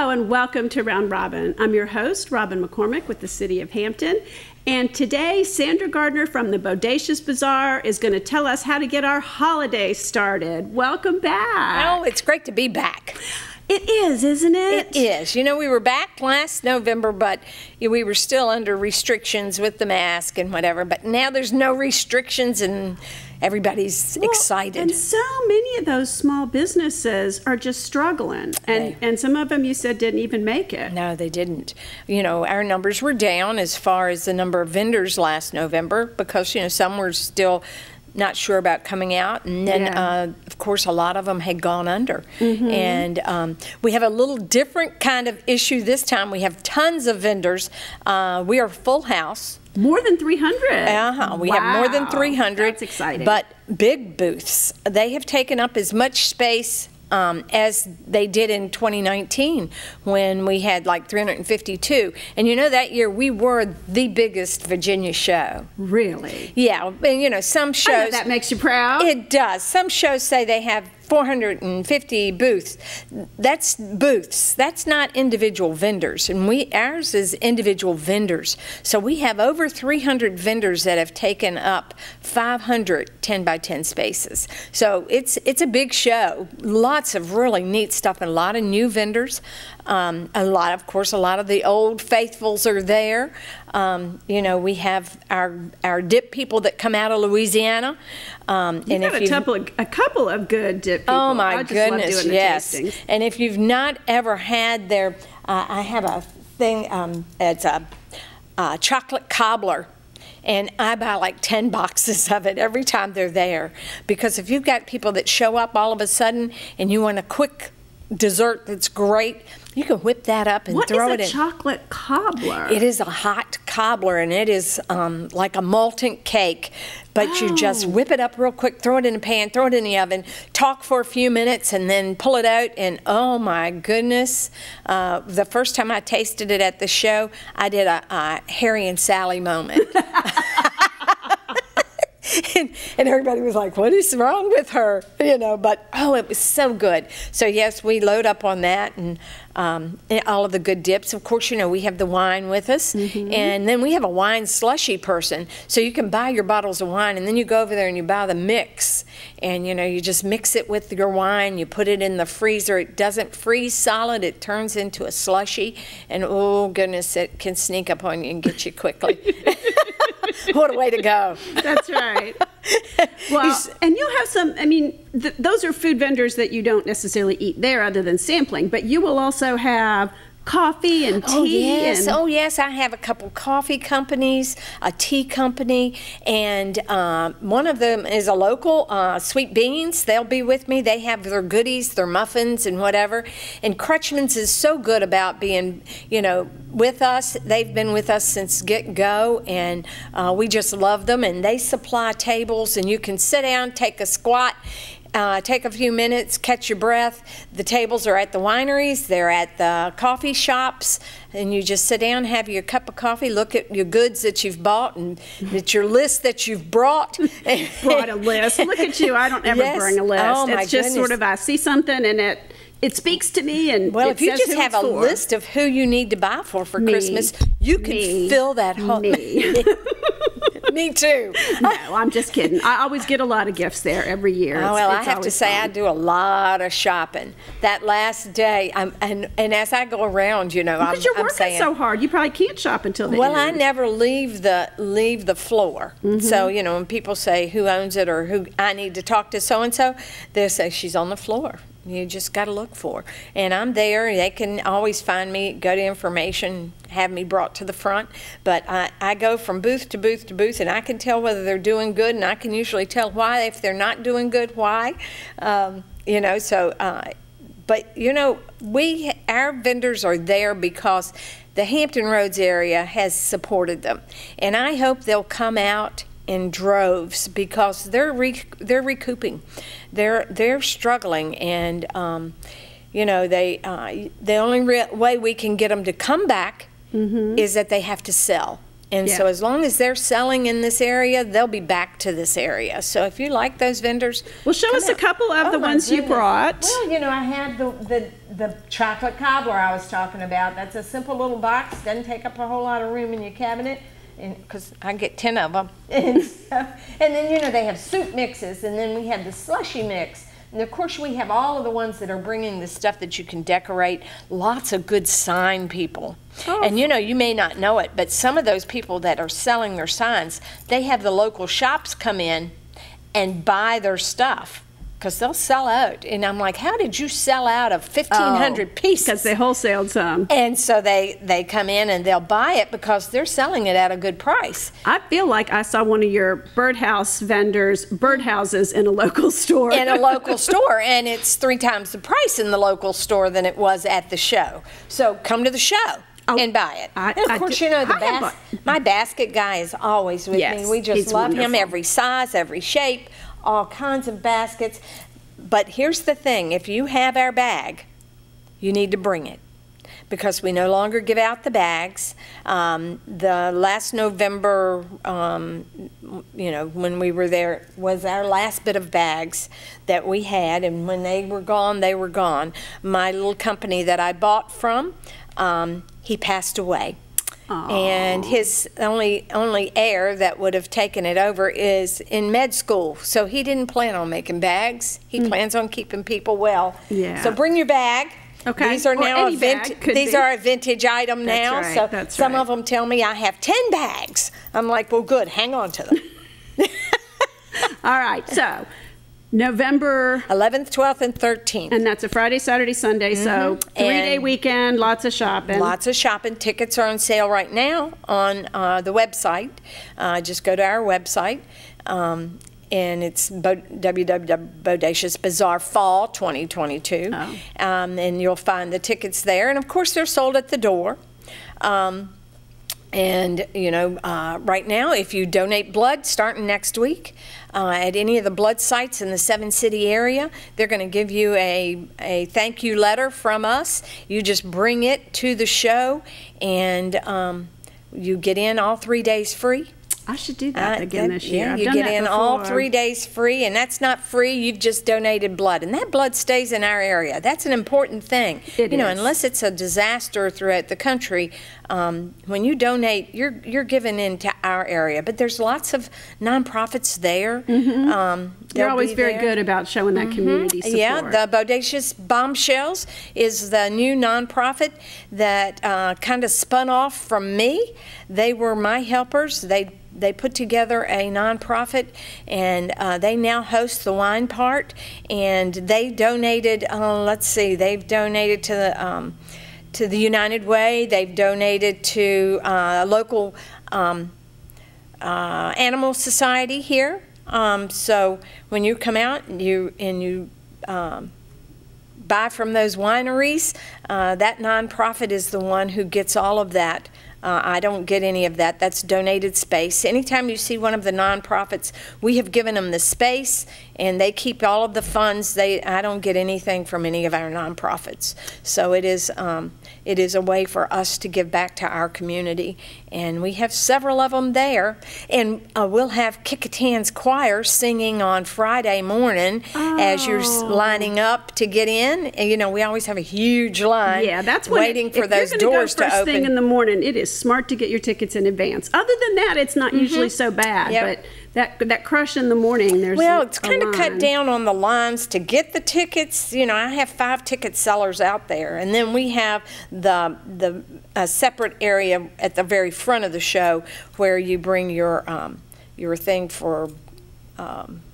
Hello and welcome to Round Robin. I'm your host, Robin McCormick with the City of Hampton. And today, Sandra Gardener from the Bodacious Bazaar is going to tell us how to get our holiday started. Welcome back. Oh, it's great to be back. It is, isn't it? It is. You know, we were back last November, but we were still under restrictions with the mask and whatever. But now there's no restrictions and everybody's excited. And so many of those small businesses are just struggling. And some of them, you said, didn't even make it. No, they didn't. You know, our numbers were down as far as the number of vendors last November because, you know, some were still not sure about coming out, and then of course a lot of them had gone under. And we have a little different kind of issue this time. We have tons of vendors. We are full house. More than 300. We have more than 300. That's exciting. But big booths. They have taken up as much space as they did in 2019 when we had like 352. And you know, that year we were the biggest Virginia show. Really? Yeah, and you know, some shows... I know that makes you proud. It does. Some shows say they have 450 booths. That's booths. That's not individual vendors. And ours is individual vendors. So we have over 300 vendors that have taken up 500 10 by 10 spaces. So it's a big show. Lots of really neat stuff and a lot of new vendors. Of course, a lot of the old faithfuls are there. You know, we have our dip people that come out of Louisiana. You've got a couple of good dip people. Oh my goodness, love doing yes. the tastings. And if you've not ever had their, I have a thing, it's a chocolate cobbler. And I buy like 10 boxes of it every time they're there. Because if you've got people that show up all of a sudden and you want a quick dessert that's great, you can whip that up and throw it in. What is a chocolate cobbler? It is a hot cobbler, and it is like a molten cake, but you just whip it up real quick, throw it in a pan, throw it in the oven, talk for a few minutes, and then pull it out, and oh my goodness, the first time I tasted it at the show, I did a Harry and Sally moment. And everybody was like, what is wrong with her? You know, but oh, it was so good. So yes, we load up on that and all of the good dips. Of course, you know, we have the wine with us, and then we have a wine slushy person. So you can buy your bottles of wine, and then you go over there and you buy the mix. And, you know, you just mix it with your wine. You put it in the freezer. It doesn't freeze solid. It turns into a slushy. And, oh, goodness, it can sneak up on you and get you quickly. What a way to go. That's right. Well, and you'll have some, I mean, those are food vendors that you don't necessarily eat there other than sampling, but you will also have coffee and tea. Oh yes, I have a couple coffee companies, a tea company, and one of them is a local, Sweet Beans. They'll be with me. They have their goodies, their muffins and whatever. And Crutchman's is so good about being, you know, with us. They've been with us since get-go, and we just love them. And they supply tables, and you can sit down, take a squat, take a few minutes, catch your breath. The tables are at the wineries, they're at the coffee shops, and you just sit down, have your cup of coffee, look at your goods that you've bought, and at your list that you've brought. Brought a list. Look at you, I don't ever bring a list. Oh, my it's just goodness. sort of, I see something and it speaks to me, and well, it if you says just who have it's a for. list of who you need to buy for Christmas, you can fill that whole... Me too. No, I'm just kidding. I always get a lot of gifts there every year. Oh, well, I have to say I do a lot of shopping. That last day, and as I go around, you know, because you're working so hard, you probably can't shop until the end. Well, I never leave the floor. So, you know, when people say who owns it or who I need to talk to so-and-so, they'll say she's on the floor. You just got to look for her. And I'm there. They can always find me, go to information, have me brought to the front. But I go from booth to booth to booth, and I can tell whether they're doing good, and I can usually tell why. If they're not doing good, why. You know, so, but, you know, our vendors are there because the Hampton Roads area has supported them. And I hope they'll come out in droves because they're recouping. They're struggling, and you know, the only way we can get them to come back is that they have to sell. And so as long as they're selling in this area, they'll be back to this area. So if you like those vendors, well, show us a couple of the ones you brought. Well, you know, I had the chocolate cobbler I was talking about. That's a simple little box, doesn't take up a whole lot of room in your cabinet, because I get 10 of them. And then, you know, they have soup mixes, and then we have the slushy mix. And of course, we have all of the ones that are bringing the stuff that you can decorate. Lots of good sign people. Oh. And you know, you may not know it, but some of those people that are selling their signs, they have the local shops come in and buy their stuff, because they'll sell out. And I'm like, how did you sell out of 1,500 pieces? Because they wholesaled some. And so they come in and they'll buy it because they're selling it at a good price. I feel like I saw one of your birdhouses in a local store. In a local store, and it's 3 times the price in the local store than it was at the show. So come to the show. And buy it. And of course, you know, my basket guy is always with me. We just love him, every size, every shape, all kinds of baskets. But here's the thing, if you have our bag, you need to bring it, because we no longer give out the bags. The last November, you know, when we were there, was our last bit of bags that we had, and when they were gone, they were gone. My little company that I bought from, he passed away. Aww. And his only heir that would have taken it over is in med school, so he didn't plan on making bags. He plans on keeping people well. Yeah. So bring your bag. Okay. These are now a vintage item now. Right. So some of them tell me I have 10 bags. I'm like, well, good, hang on to them. All right, so November 11th, 12th, and 13th. And that's a Friday, Saturday, Sunday, so 3-day weekend, lots of shopping. Lots of shopping. Tickets are on sale right now on the website. Just go to our website, and it's www.Bodacious Bazaar Fall 2022. Oh. And you'll find the tickets there. And, of course, they're sold at the door. And, you know, right now, if you donate blood starting next week at any of the blood sites in the 7-city area, they're going to give you a thank you letter from us. You just bring it to the show, and you get in all 3 days free. I should do that again this year. Yeah, you get in all 3 days free, and that's not free. You've just donated blood, and that blood stays in our area. That's an important thing. You know, unless it's a disaster throughout the country, when you donate, you're giving into our area. But there's lots of nonprofits there. They're always very good about showing that community support. Yeah, the Bodacious Bombshells is the new nonprofit that kind of spun off from me. They were my helpers. They put together a nonprofit, and they now host the wine part. And they donated. Let's see, they've donated to the United Way. They've donated to a local animal society here. So when you come out and you buy from those wineries, that nonprofit is the one who gets all of that. I don't get any of that. That's donated space. Anytime you see one of the nonprofits, we have given them the space, and they keep all of the funds. I don't get anything from any of our nonprofits. So it is a way for us to give back to our community, and we have several of them there. And we'll have Kickatan's Choir singing on Friday morning as you're lining up to get in. And, you know, we always have a huge line. Yeah, that's waiting for those doors to open. First thing in the morning, it is smart to get your tickets in advance. Other than that, it's not usually so bad. But that crush in the morning, there's it's kind of cut down on the lines to get the tickets. You know, I have 5 ticket sellers out there, and then we have the separate area at the very front of the show where you bring your thing for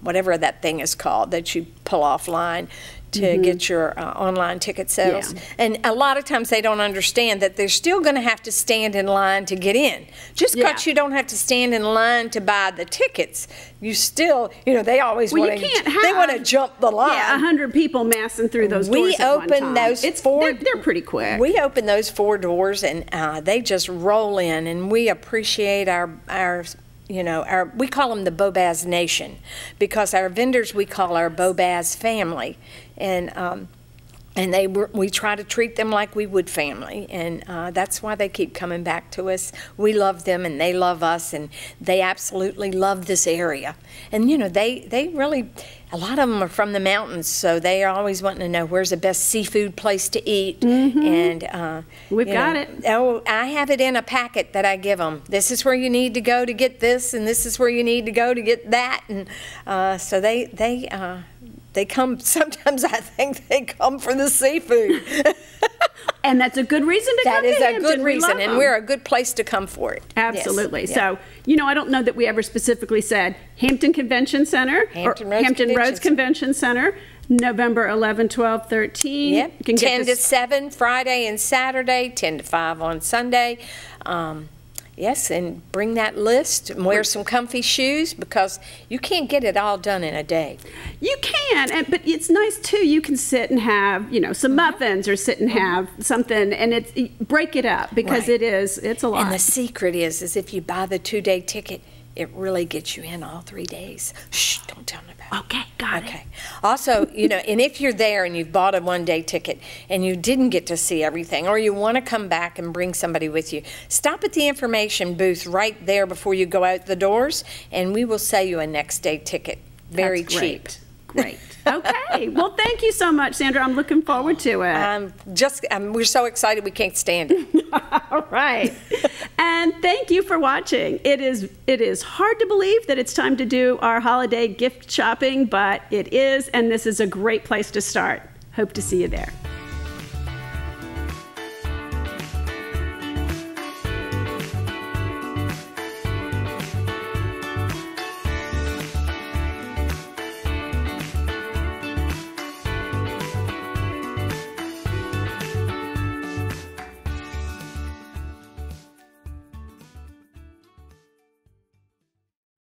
whatever that thing is called that you pull offline to get your online ticket sales. Yeah. And a lot of times they don't understand that they're still going to have to stand in line to get in. Just because you don't have to stand in line to buy the tickets, you still, you know, they always want to jump the line. Yeah, 100 people massing through those doors at one time. They're pretty quick. We open those 4 doors, and they just roll in, and we appreciate our you know, we call them the Bobaz Nation, because our vendors we call our Bobaz family. And And we try to treat them like we would family, and that's why they keep coming back to us. We love them, and they love us, and they absolutely love this area. And you know, they really, a lot of them are from the mountains, so they are always wanting to know where's the best seafood place to eat. And we've got it. Oh, I have it in a packet that I give them. This is where you need to go to get this, and this is where you need to go to get that. And so they come, sometimes I think they come for the seafood. And that's a good reason to come to Hampton. That is a good reason, and we're a good place to come for it. Absolutely. Yes. So, you know, I don't know that we ever specifically said Hampton Convention Center Hampton Roads Convention Center, November 11, 12, 13. Yep, 10 to 7 Friday and Saturday, 10 to 5 on Sunday. Yes, and bring that list and wear some comfy shoes, because you can't get it all done in a day. You can, but it's nice too. You can sit and have, you know, some muffins, or sit and have something, and break it up, because it's a lot. And the secret is if you buy the 2-day ticket, it really gets you in all 3 days. Shh, don't tell them about it. Okay, got it. Okay. Also, you know, and if you're there and you've bought a 1-day ticket and you didn't get to see everything, or you want to come back and bring somebody with you, stop at the information booth right there before you go out the doors, and we will sell you a next day ticket. Very cheap. Great. Okay. Well, thank you so much, Sandra. I'm looking forward to it. We're so excited we can't stand it. All right. And thank you for watching. It is hard to believe that it's time to do our holiday gift shopping, but it is, and this is a great place to start. Hope to see you there.